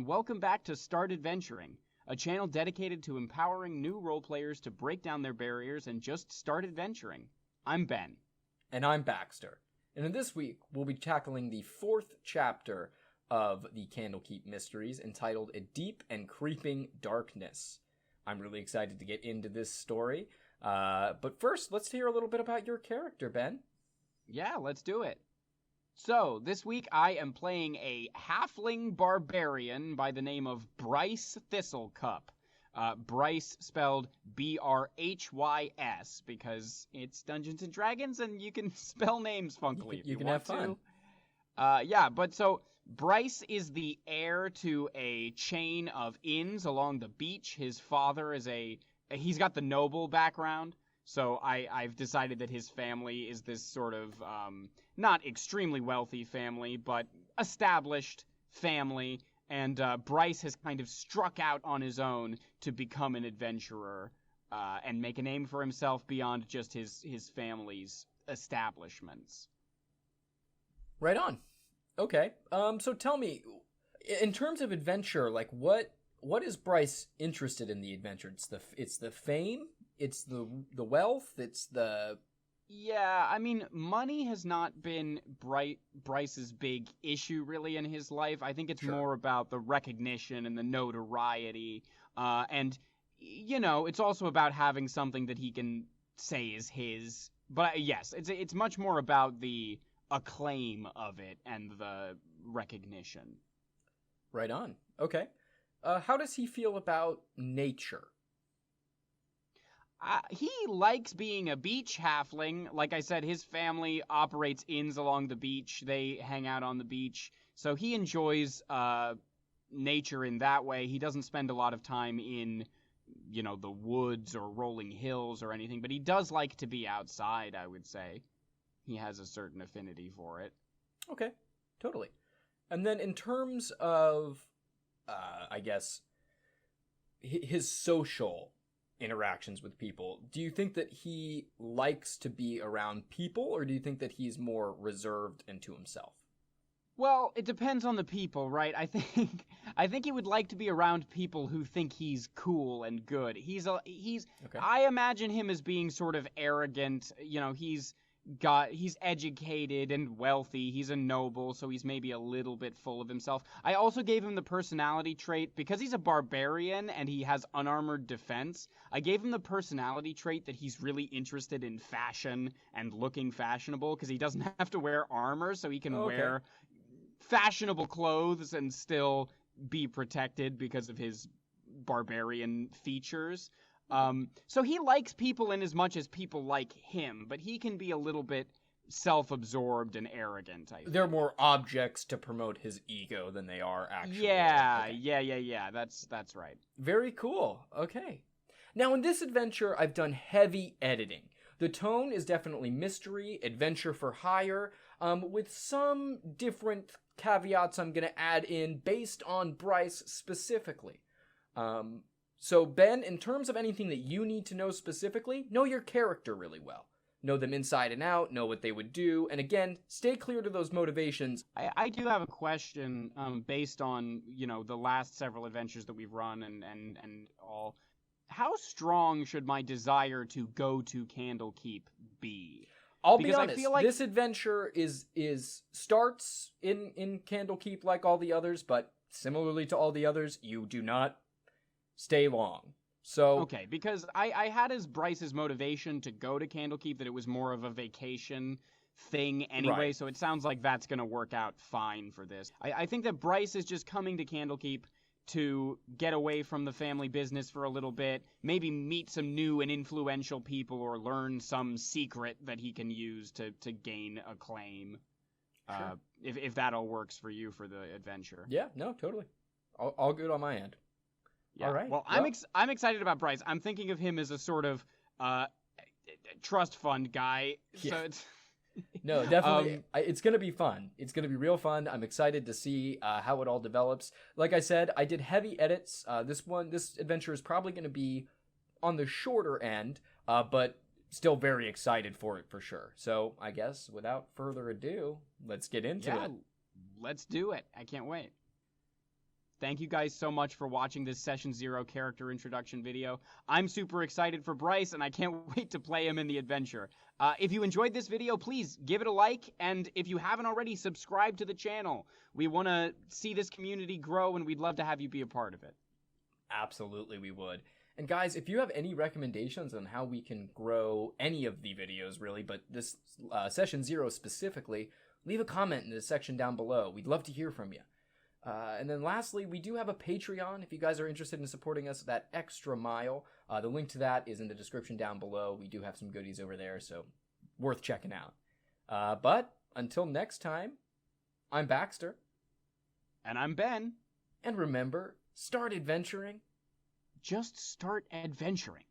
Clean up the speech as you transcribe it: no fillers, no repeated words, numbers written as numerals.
and welcome back to Start Adventuring, a channel dedicated to empowering new role players to break down their barriers and just start adventuring. I'm Ben. And I'm Baxter. And in this week, we'll be tackling the 4th chapter of the Candlekeep Mysteries, entitled A Deep and Creeping Darkness. I'm really excited to get into this story. But first, let's hear a little bit about your character, Ben. Yeah, let's do it. So, this week I am playing a Halfling Barbarian by the name of Brhys Thistlecup. Brhys spelled B-R-H-Y-S, because it's Dungeons & Dragons and you can spell names funkily if you can want have fun. So Brhys is the heir to a chain of inns along the beach. His father is he's got the noble background. So I've decided that his family is this sort of, not extremely wealthy family, but established family. And Brhys has kind of struck out on his own to become an adventurer and make a name for himself beyond just his family's establishments. Right on. Okay. So tell me, in terms of adventure, like what is Brhys interested in the adventure? It's the fame. It's the wealth. It's the... Yeah, I mean, money has not been Brhys's big issue, really, in his life. I think it's more about the recognition and the notoriety. And, you know, it's also about having something that he can say is his. But, yes, it's much more about the acclaim of it and the recognition. Right on. Okay. How does he feel about nature? He likes being a beach halfling. Like I said, his family operates inns along the beach. They hang out on the beach. So he enjoys nature in that way. He doesn't spend a lot of time in, you know, the woods or rolling hills or anything. But he does like to be outside, I would say. He has a certain affinity for it. Okay, totally. And then in terms of, I guess, his social interactions with people, do you think that he likes to be around people, or do you think that he's more reserved and to himself? Well, it depends on the people, right? I think he would like to be around people who think he's cool and good. Okay. I imagine him as being sort of arrogant. You know, he's educated and wealthy. He's a noble, so he's maybe a little bit full of himself. I also gave him the personality trait, because he's a barbarian and he has unarmored defense. I gave him the personality trait that he's really interested in fashion and looking fashionable, because he doesn't have to wear armor, so he can wear fashionable clothes and still be protected because of his barbarian features. So he likes people in as much as people like him, but he can be a little bit self-absorbed and arrogant, I think. They're more objects to promote his ego than they are actually. Yeah, okay. Yeah. That's right. Very cool. Okay. Now, in this adventure, I've done heavy editing. The tone is definitely mystery, adventure for hire, with some different caveats I'm going to add in based on Brhys specifically. So, Ben, in terms of anything that you need to know specifically, know your character really well. Know them inside and out, know what they would do, and again, stay clear to those motivations. I do have a question based on, you know, the last several adventures that we've run and all. How strong should my desire to go to Candlekeep be? I'll be honest, this adventure starts in Candlekeep like all the others, but similarly to all the others, you do not stay long. So okay, because I had as Brhys's motivation to go to Candlekeep that it was more of a vacation thing anyway, right. So it sounds like that's going to work out fine for this. I think that Brhys is just coming to Candlekeep to get away from the family business for a little bit, maybe meet some new and influential people or learn some secret that he can use to gain acclaim. Sure. If that all works for you for the adventure. Yeah, no, totally. All good on my end. Yeah. All right. Well, I'm excited about Brhys. I'm thinking of him as a sort of trust fund guy. Yeah. So it's no, definitely. It's going to be fun. It's going to be real fun. I'm excited to see how it all develops. Like I said, I did heavy edits. This adventure is probably going to be on the shorter end, but still very excited for it for sure. So I guess without further ado, let's get into it. Let's do it. I can't wait. Thank you guys so much for watching this Session 0 character introduction video. I'm super excited for Brhys, and I can't wait to play him in the adventure. If you enjoyed this video, please give it a like, and if you haven't already, subscribe to the channel. We want to see this community grow, and we'd love to have you be a part of it. Absolutely, we would. And guys, if you have any recommendations on how we can grow any of the videos, really, but this Session 0 specifically, leave a comment in the section down below. We'd love to hear from you. And then lastly, we do have a Patreon if you guys are interested in supporting us that extra mile. The link to that is in the description down below. We do have some goodies over there, so worth checking out. But until next time, I'm Baxter. And I'm Ben. And remember, start adventuring. Just start adventuring.